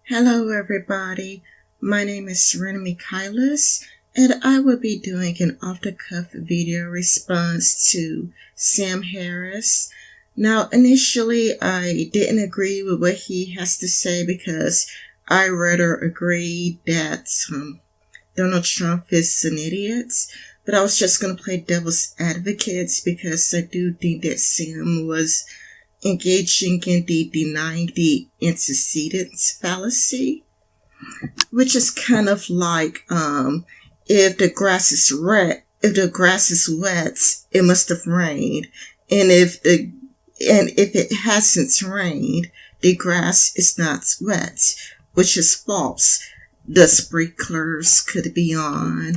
Hello everybody, my name is Serena Mikhailis, and I will be doing an off-the-cuff video response to Sam Harris. Now, initially, I didn't agree with what he has to say because I rather agree that Donald Trump is an idiot, but I was just going to play devil's advocate because I do think that Sam was engaging in the denying the antecedents fallacy, which is kind of like if the grass is wet, it must have rained, and if it hasn't rained, the grass is not wet, which is false. The sprinklers could be on.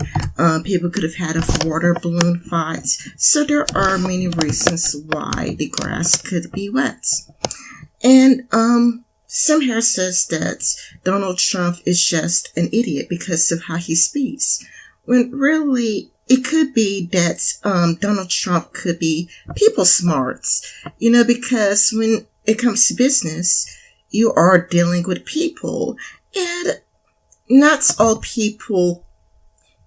People could have had a water balloon fight. So there are many reasons why the grass could be wet. And Sam Harris says that Donald Trump is just an idiot because of how he speaks. When really it could be that Donald Trump could be people smarts. Because when it comes to business, you are dealing with people. And not all people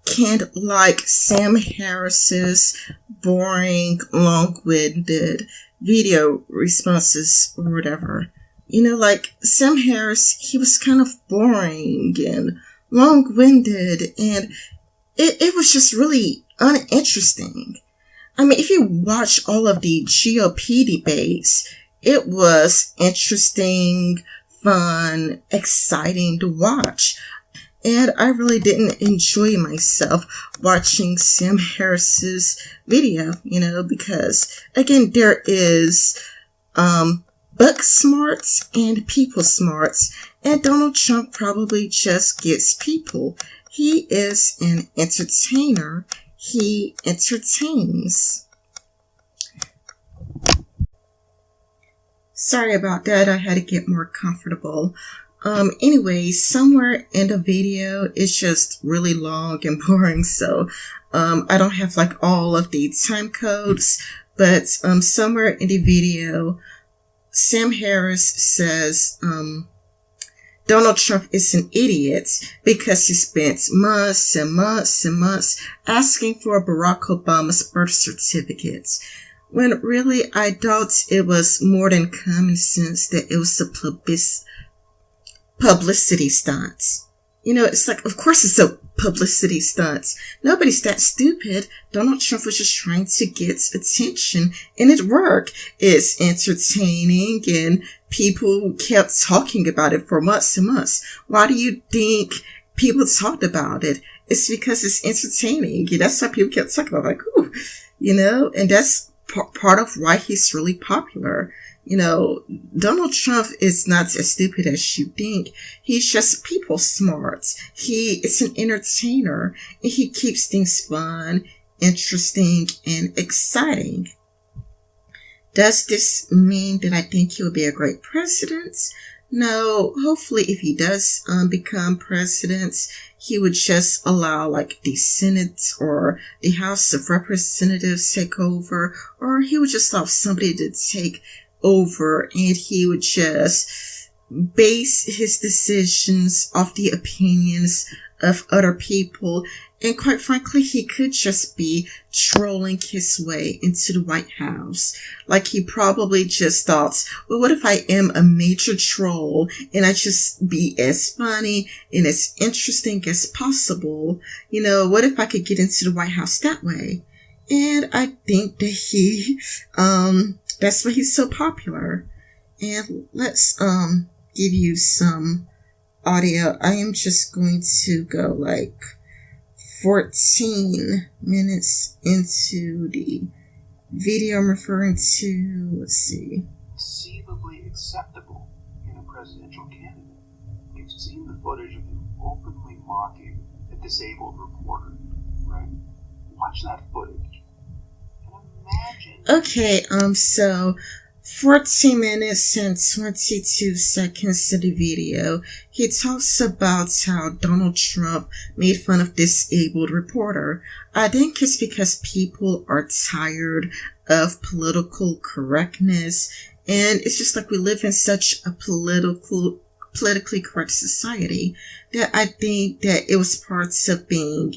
can like Sam Harris's boring, long-winded video responses or whatever. Like Sam Harris, he was kind of boring and long-winded, and it was just really uninteresting. I mean, if you watch all of the GOP debates, it was interesting, fun, exciting to watch. And I really didn't enjoy myself watching Sam Harris's video, because again, there is, book smarts and people smarts, and Donald Trump probably just gets people. He is an entertainer. He entertains. Sorry about that. I had to get more comfortable. Anyway, somewhere in the video, it's just really long and boring, so, I don't have like all of the time codes, but, somewhere in the video, Sam Harris says, Donald Trump is an idiot because he spent months and months and months asking for Barack Obama's birth certificate. When really, I thought it was more than common sense that it was a publicity stunts. It's like, of course it's a publicity stunt. Nobody's that stupid. Donald Trump was just trying to get attention, and it worked. It's entertaining, and people kept talking about it for months and months. Why do you think people talked about it? It's because it's entertaining. That's why people kept talking about it. Like, ooh, and that's part of why he's really popular. Donald Trump is not as stupid as you think. He's just people smart. He is an entertainer, and he keeps things fun, interesting, and exciting. Does this mean that I think he would be a great president? No. Hopefully, if he does become president, he would just allow like the Senate or the House of Representatives take over, or he would just allow somebody to take over, and he would just base his decisions off the opinions of other people. And quite frankly, he could just be trolling his way into the White House. Like, he probably just thought, well, what if I am a major troll and I just be as funny and as interesting as possible? What if I could get into the White House that way? And I think that he, that's why he's so popular. And let's give you some audio. I am just going to go like 14 minutes into the video I'm referring to. Let's see. Conceivably acceptable in a presidential candidate. You've seen the footage of him openly mocking a disabled reporter, right? Watch that footage. Okay, so 14 minutes and 22 seconds of the video, he talks about how Donald Trump made fun of disabled reporter. I think it's because people are tired of political correctness, and it's just like we live in such a political politically correct society, that I think that it was parts of being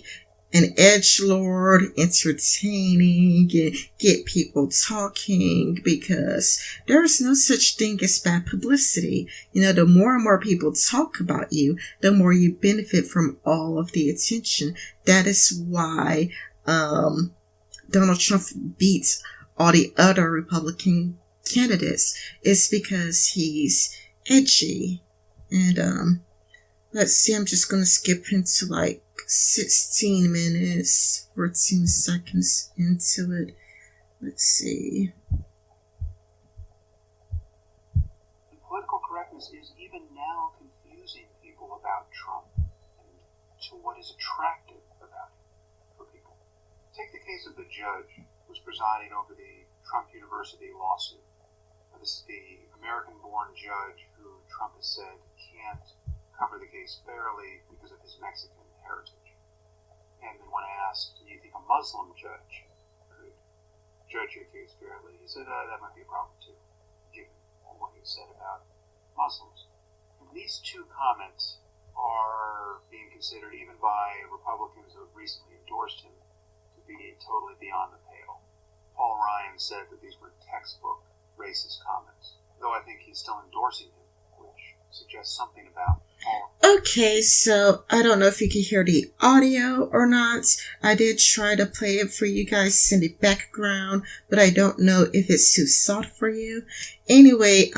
an edgelord, entertaining, and get people talking, because there's no such thing as bad publicity. The more and more people talk about you, the more you benefit from all of the attention. That is why Donald Trump beats all the other Republican candidates. It's because he's edgy. And let's see, I'm just going to skip into like 16 minutes, 14 seconds into it. Let's see. And political correctness is even now confusing people about Trump and to what is attractive about him for people. Take the case of the judge who's presiding over the Trump University lawsuit. This is the American-born judge who Trump has said can't cover the case fairly because of his Mexican heritage. And then when asked, do you think a Muslim judge could judge your case fairly, he said that might be a problem too, given what he said about Muslims. And these two comments are being considered, even by Republicans who have recently endorsed him, to be totally beyond the pale. Paul Ryan said that these were textbook racist comments, though I think he's still endorsing him, which suggests something about Paul. Okay, so I don't know if you can hear the audio or not. I did try to play it for you guys in the background, but I don't know if it's too soft for you. Anyway,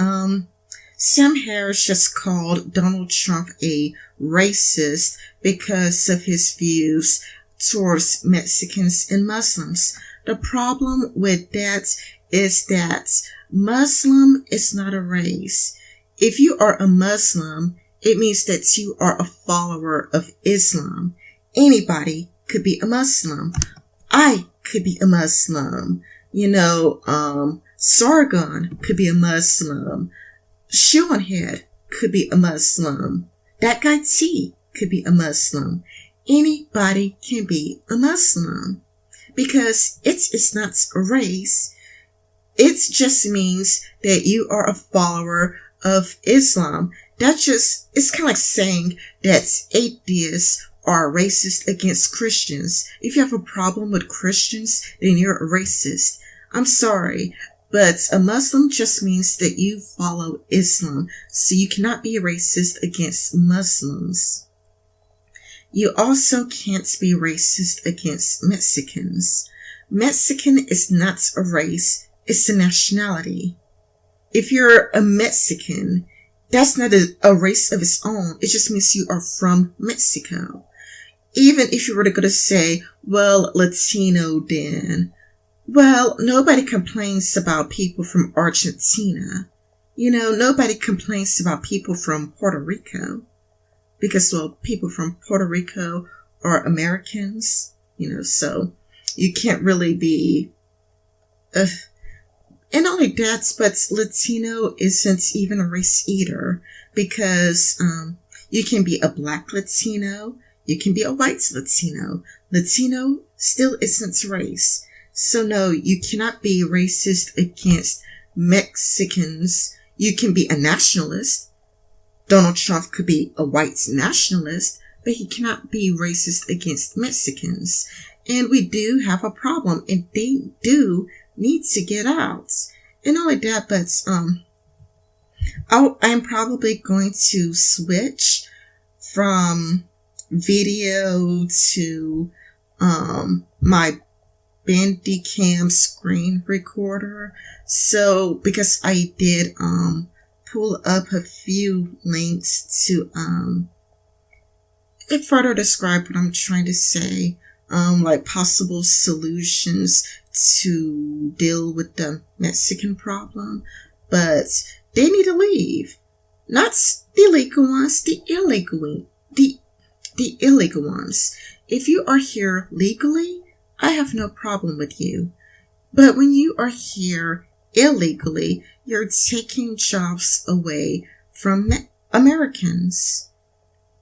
Sam Harris just called Donald Trump a racist because of his views towards Mexicans and Muslims. The problem with that is that Muslim is not a race. If you are a Muslim, it means that you are a follower of Islam. Anybody could be a Muslim. I could be a Muslim. Sargon could be a Muslim. Shoehead could be a Muslim. That guy T could be a Muslim. Anybody can be a Muslim. Because it's not a race. It just means that you are a follower of Islam. It's kind of like saying that atheists are racist against Christians. If you have a problem with Christians, then you're a racist. I'm sorry, but a Muslim just means that you follow Islam, so you cannot be a racist against Muslims. You also can't be racist against Mexicans. Mexican is not a race. It's a nationality. If you're a Mexican, that's not a race of its own. It just means you are from Mexico. Even if you were to say, well, Latino then. Well, nobody complains about people from Argentina. Nobody complains about people from Puerto Rico. Because, well, people from Puerto Rico are Americans, so you can't really be... And not only that, but Latino isn't even a race either, because you can be a black Latino, you can be a white Latino. Latino still isn't race. So no, you cannot be racist against Mexicans. You can be a nationalist. Donald Trump could be a white nationalist, but he cannot be racist against Mexicans. And we do have a problem, and they do need to get out. And not only that, but I'm probably going to switch from video to my Bandicam screen recorder. So because I did pull up a few links to it further describe what I'm trying to say, like possible solutions to deal with the Mexican problem, but they need to leave. Not the legal ones, the illegal ones. If you are here legally, I have no problem with you. But when you are here illegally, you're taking jobs away from Americans.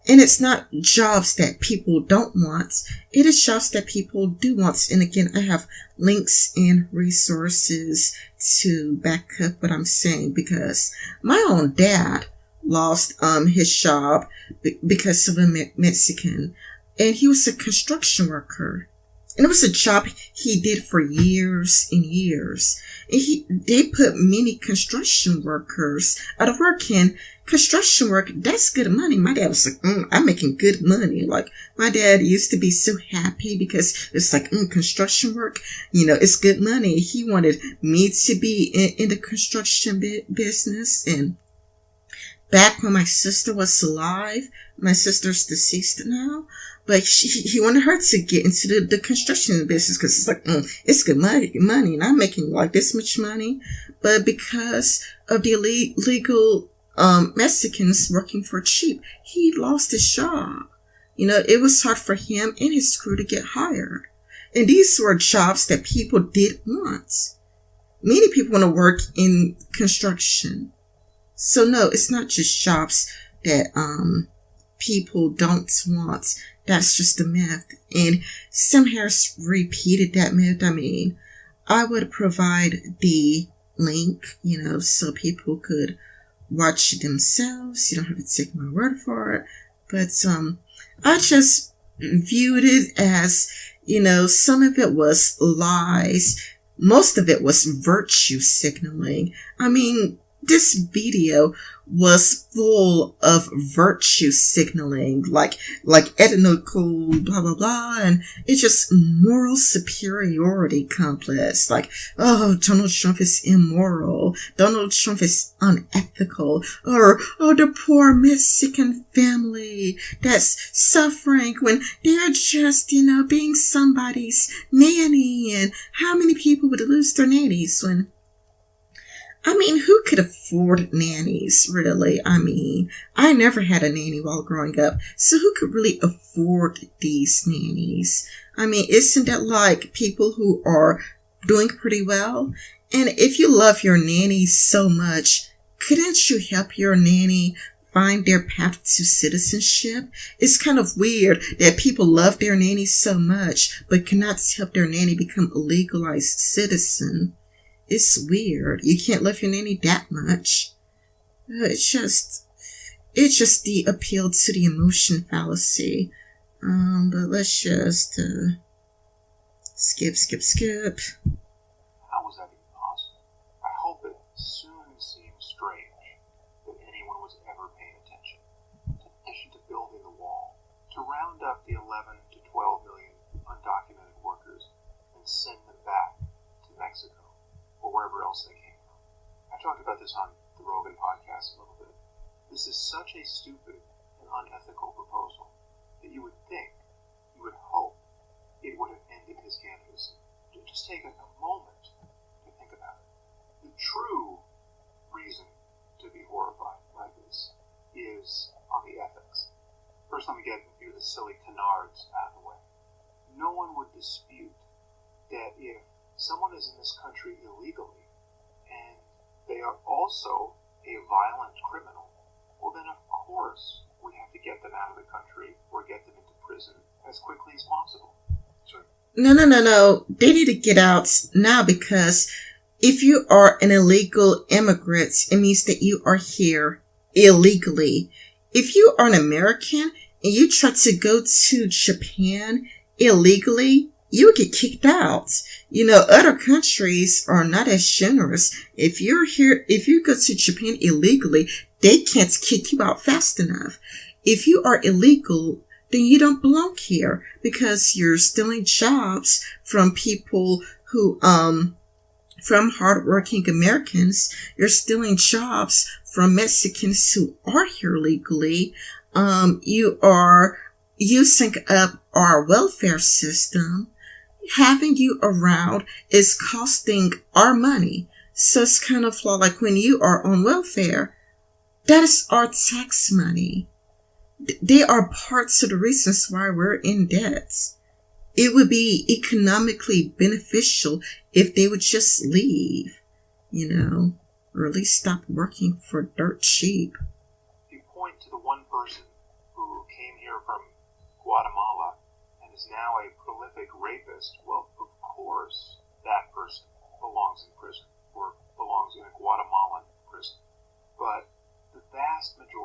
And it's not jobs that people don't want. It is jobs that people do want. And again, I have links and resources to back up what I'm saying, because my own dad lost his job because of a Mexican, and he was a construction worker. And it was a job he did for years and years. And they put many construction workers out of work. And construction work, that's good money. My dad was like, I'm making good money. Like, my dad used to be so happy because it's like, construction work, it's good money. He wanted me to be in the construction business. And back when my sister was alive, my sister's deceased now, but he wanted her to get into the construction business because it's like, it's good money, and I'm making like this much money. But because of the illegal Mexicans working for cheap, he lost his job. It was hard for him and his crew to get hired. And these were jobs that people did want. Many people want to work in construction. So no, it's not just jobs that people don't want. That's just a myth. And Sam Harris repeated that myth. I mean, I would provide the link, so people could watch it themselves. You don't have to take my word for it. But I just viewed it as, some of it was lies. Most of it was virtue signaling. I mean, this video was full of virtue signaling, like ethnical blah blah blah, and it's just moral superiority complex. Like, oh, Donald Trump is immoral, Donald Trump is unethical, or the poor Mexican family that's suffering when they're just being somebody's nanny, and how many people would lose their nannies when. I mean, who could afford nannies, really? I mean, I never had a nanny while growing up, so who could really afford these nannies? I mean, isn't that like people who are doing pretty well? And if you love your nanny so much, couldn't you help your nanny find their path to citizenship? It's kind of weird that people love their nanny so much, but cannot help their nanny become a legalized citizen. It's weird. You can't love your nanny that much. It's just the appeal to the emotion fallacy. But let's just skip. How was that even possible? I hope it soon seems strange that anyone was ever paying attention. In addition to building the wall, to round up the 11 to 12 million undocumented workers and send them back to Mexico, or wherever else they came from. I talked about this on the Rogan podcast a little bit. This is such a stupid and unethical proposal that you would think, you would hope, it would have ended his candidacy. Just take a moment to think about it. The true reason to be horrified by this is on the ethics. First, let me get a few of the silly canards out of the way. No one would dispute that if someone is in this country illegally, and they are also a violent criminal, well then of course we have to get them out of the country or get them into prison as quickly as possible. Sure. No. They need to get out now, because if you are an illegal immigrant, it means that you are here illegally. If you are an American and you try to go to Japan illegally, you would get kicked out. Other countries are not as generous. If you go to Japan illegally, they can't kick you out fast enough. If you are illegal, then you don't belong here, because you're stealing jobs from people who, from hardworking Americans. You're stealing jobs from Mexicans who are here legally. You are using up our welfare system. Having you around is costing our money. So it's kind of like when you are on welfare, that is our tax money. They are parts of the reasons why we're in debt. It would be economically beneficial if they would just leave, or at least stop working for dirt cheap. You point to the one person who came here from Guatemala and is now a prolific rapist. Well, of course, that person belongs in prison, or belongs in a Guatemalan prison. But the vast majority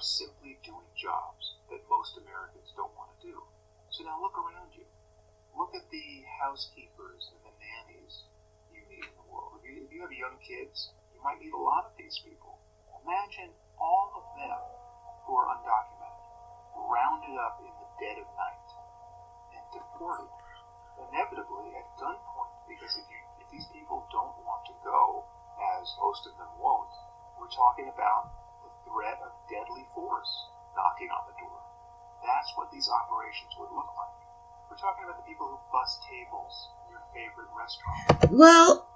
are simply doing jobs that most Americans don't want to do. So now look around you. Look at the housekeepers and the nannies you meet in the world. If you have young kids, you might meet a lot of these people. Imagine all of them who are undocumented, rounded up in the dead of night, and deported, inevitably at gunpoint, because if these people don't want to go, as most of them won't, we're talking about the threat of deadly force knocking on the door. That's what these operations would look like. We're talking about the people who bust tables in your favorite restaurant. Well,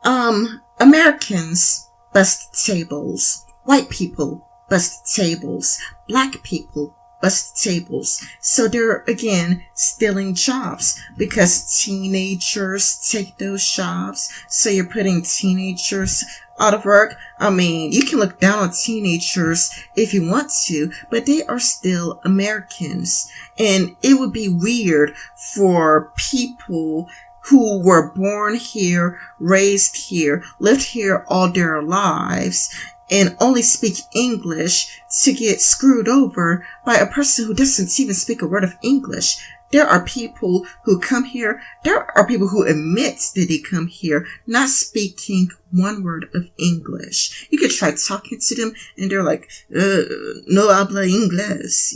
Americans bust tables. White people bust tables. Black people bust tables. So they're, again, stealing jobs because teenagers take those jobs. So you're putting teenagers out of work. I mean, you can look down on teenagers if you want to, but they are still Americans. And it would be weird for people who were born here, raised here, lived here all their lives, and only speak English to get screwed over by a person who doesn't even speak a word of English. There are people who come here, there are people who admit that they come here not speaking one word of English. You could try talking to them and they're like, no habla inglés,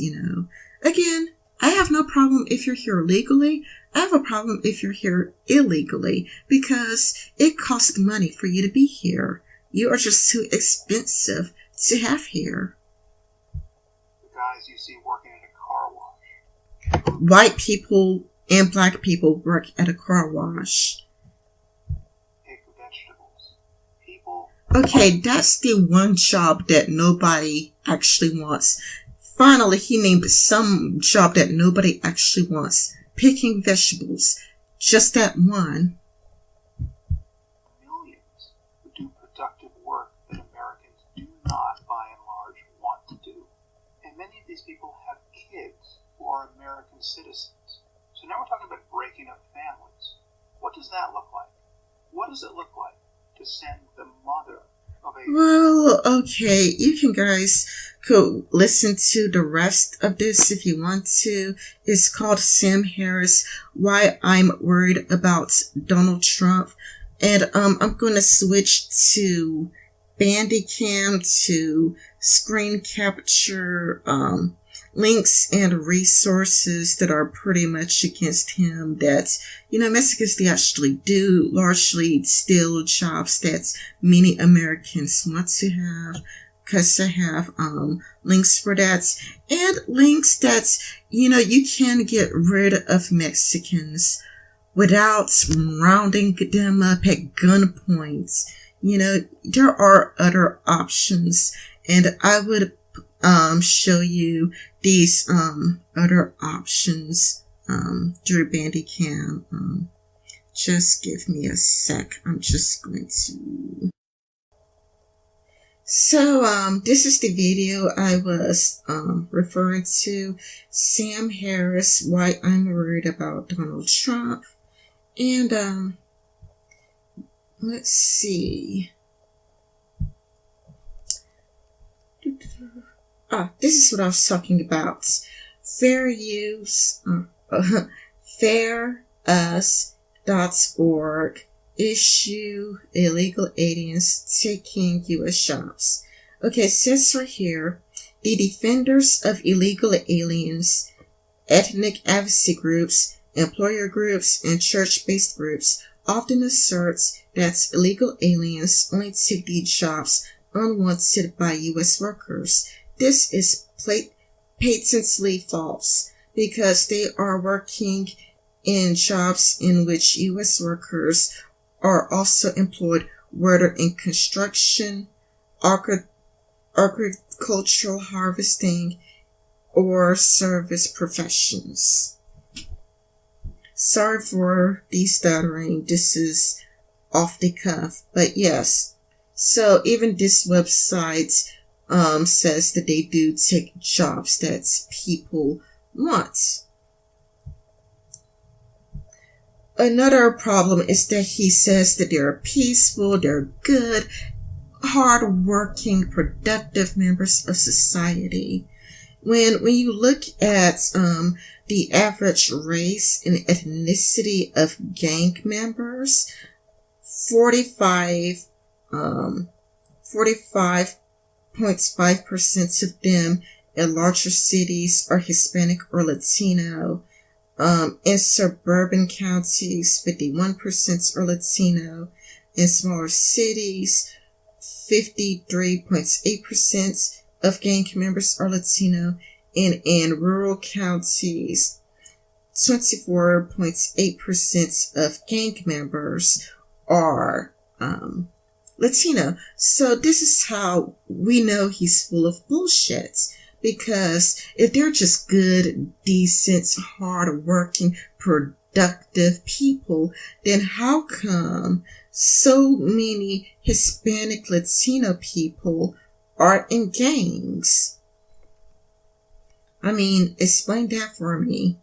Again, I have no problem if you're here legally. I have a problem if you're here illegally because it costs money for you to be here. You are just too expensive to have here. The guys you see working at a car wash. White people and black people work at a car wash. Pick vegetables. People. Okay, that's the one job that nobody actually wants. Finally, he named some job that nobody actually wants. Picking vegetables. Just that one. Millions who do productive work that Americans do not, by and large, want to do. And many of these people have kids who are American citizens. So now we're talking about breaking up families. What does that look like? What does it look like to send the mother of a... Well, okay, you can guys could listen to the rest of this if you want to. It's called Sam Harris, Why I'm Worried About Donald Trump. And I'm going to switch to Bandicam to screen capture links and resources that are pretty much against him that, Mexicans, they actually do largely steal jobs that many Americans want to have. Because I have links for that and links that, you can get rid of Mexicans without rounding them up at gunpoint. There are other options, and I would show you these other options through Bandicam. Just give me a sec. I'm just going to... So, this is the video I was referring to. Sam Harris, Why I'm Worried About Donald Trump. And, let's see. This is what I was talking about. Fair use, fairus.org. Issue illegal aliens taking U.S. jobs. Okay, it says right here, the defenders of illegal aliens, ethnic advocacy groups, employer groups, and church-based groups often assert that illegal aliens only take these jobs unwanted by U.S. workers. This is patently false because they are working in jobs in which U.S. workers are also employed, whether in construction, agricultural harvesting, or service professions. Sorry for the stuttering. This is off the cuff, but yes. So even this website says that they do take jobs that people want. Another problem is that he says that they're peaceful, they're good, hard-working, productive members of society. When you look at the average race and ethnicity of gang members, 45.5% of them in larger cities are Hispanic or Latino. In suburban counties, 51% are Latino. In smaller cities, 53.8% of gang members are Latino. And in rural counties, 24.8% of gang members are Latino. So this is how we know he's full of bullshit. Because if they're just good, decent, hard-working, productive people, then how come so many Hispanic Latino people are in gangs? I mean, explain that for me.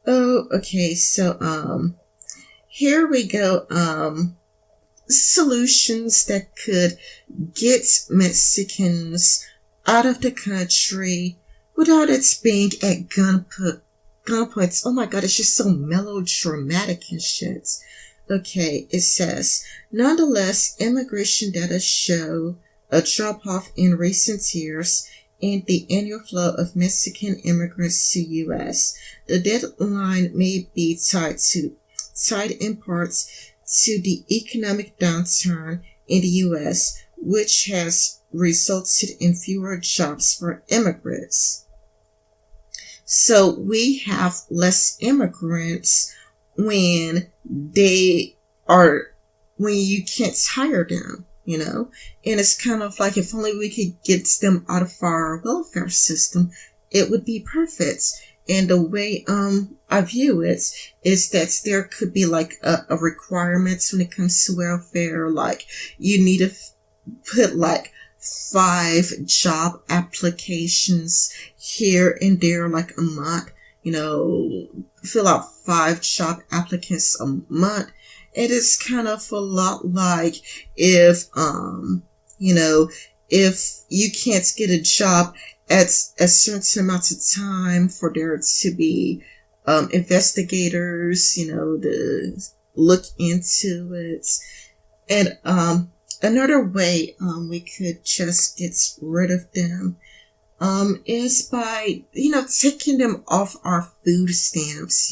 Oh, okay, so, here we go, solutions that could get Mexicans out of the country without it being at gunpoint. Oh my god, it's just so melodramatic and shit. Okay, it says, nonetheless, immigration data show a drop-off in recent years in the annual flow of Mexican immigrants to U.S. The deadline may be tied in parts to the economic downturn in the U.S., which has resulted in fewer jobs for immigrants. So we have less immigrants when you can't hire them, you know? And it's kind of like, if only we could get them out of our welfare system, it would be perfect. And the way I view it is that there could be like a requirements when it comes to welfare. Like, you need to put like 5 job applications here and there, like a month, you know, fill out 5 job applicants a month. It is kind of a lot like if you can't get a job at a certain amount of time for there to be investigators, you know, to look into it. And another way we could just get rid of them is by, taking them off our food stamps,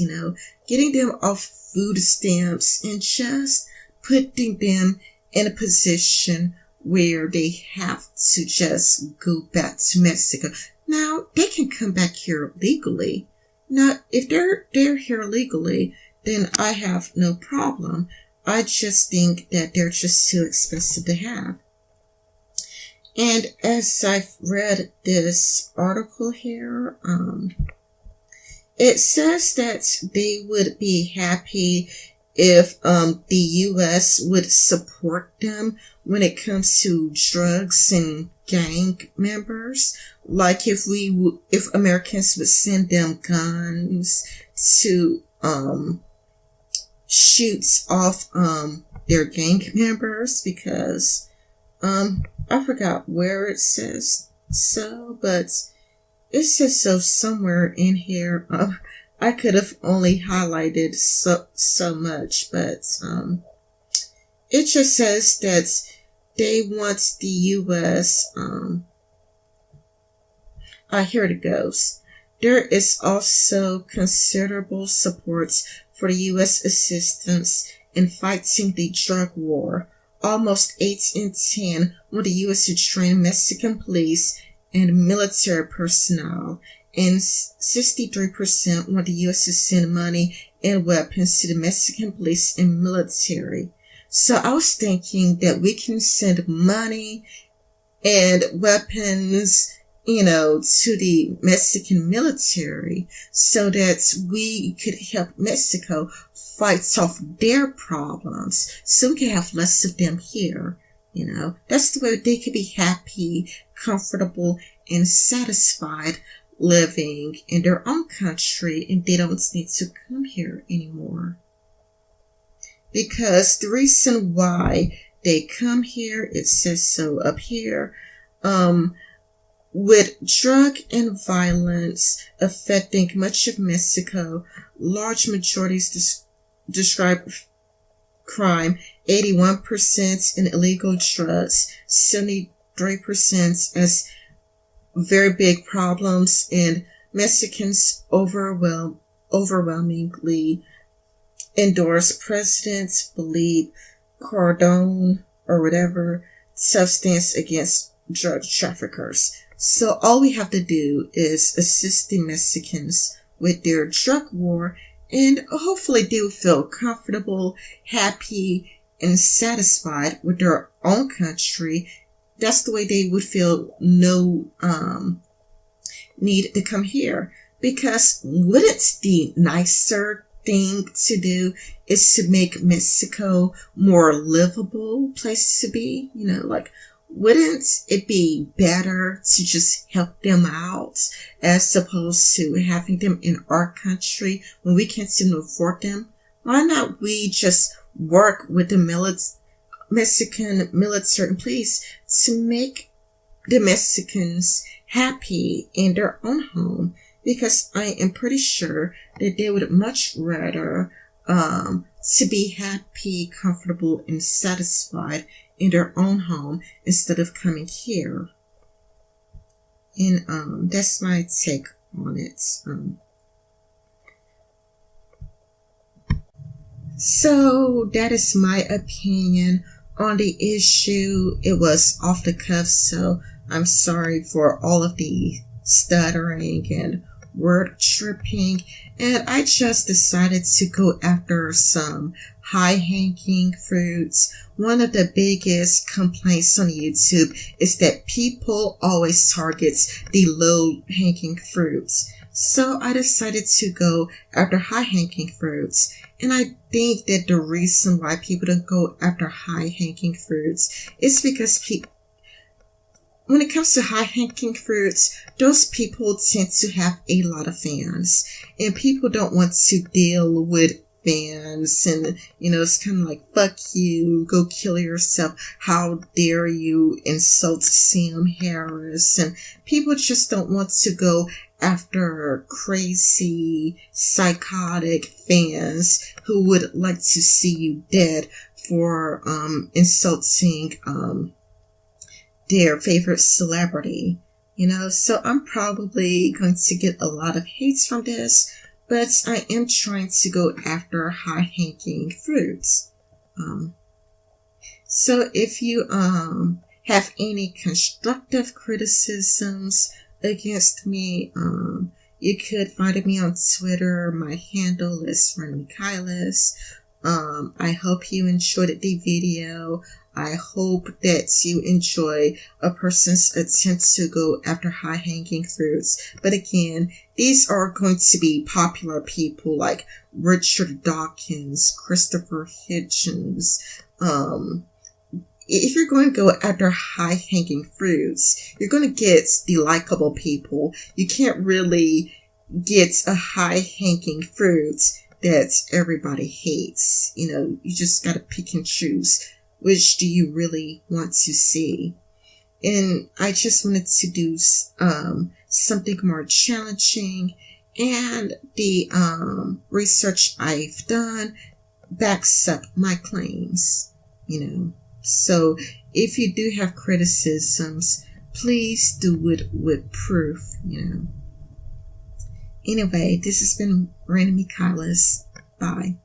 getting them off food stamps and just putting them in a position where they have to just go back to Mexico. Now, they can come back here legally. Now, if they're here legally, then I have no problem. I just think that they're just too expensive to have. And as I've read this article here, it says that they would be happy if the U.S. would support them when it comes to drugs and gang members. Like if Americans would send them guns to shoot off their gang members, because I forgot where it says so, but it says so somewhere in here. I could have only highlighted so much, but it just says that they want the U.S. Here it goes. There is also considerable support for the U.S. assistance in fighting the drug war. Almost 8 in 10 want the U.S. to train Mexican police and military personnel, and 63% want the U.S. to send money and weapons to the Mexican police and military. So I was thinking that we can send money and weapons, to the Mexican military so that we could help Mexico fight off their problems, so we can have less of them here. That's the way they could be happy, comfortable, and satisfied living in their own country, and they don't need to come here anymore. Because the reason why they come here. It says so up here. With drug and violence affecting much of Mexico, large majorities describe crime, 81% in illegal drugs, 73% as very big problems, and Mexicans overwhelmingly endorse President Felipe Cardone or whatever substance against drug traffickers. So all we have to do is assist the Mexicans with their drug war, and hopefully they will feel comfortable, happy, and satisfied with their own country. That's the way they would feel no need to come here. Because wouldn't the nicer thing to do is to make Mexico more livable place to be? Wouldn't it be better to just help them out as opposed to having them in our country when we can't seem to afford them? Why not we just work with the Mexican military and police to make the Mexicans happy in their own home? Because I am pretty sure that they would much rather to be happy, comfortable, and satisfied in their own home instead of coming here. And that's my take on it. So that is my opinion on the issue. It was off the cuff, so I'm sorry for all of the stuttering and word tripping, and I just decided to go after some high-hanging fruits. One of the biggest complaints on YouTube is that people always target the low-hanging fruits. So I decided to go after high-hanging fruits. And I think that the reason why people don't go after high-hanging fruits is because when it comes to high-hanging fruits, those people tend to have a lot of fans. And people don't want to deal with fans. And, it's kind of like, fuck you, go kill yourself. How dare you insult Sam Harris? And people just don't want to go after crazy, psychotic fans who would like to see you dead for insulting their favorite celebrity, so I'm probably going to get a lot of hates from this, but I am trying to go after high-hanging fruits. So if you have any constructive criticisms against me, you could find me on Twitter. My handle is redrobot. I hope you enjoyed the video. I hope that you enjoy a person's attempt to go after high-hanging fruits. But again, these are going to be popular people like Richard Dawkins, Christopher Hitchens. If you're going to go after high-hanging fruits, you're going to get the likable people. You can't really get a high-hanging fruit that everybody hates. You just got to pick and choose. Which do you really want to see? And I just wanted to do something more challenging. And the research I've done backs up my claims, So if you do have criticisms, please do it with proof, Anyway, this has been Randy Michaelis. Bye.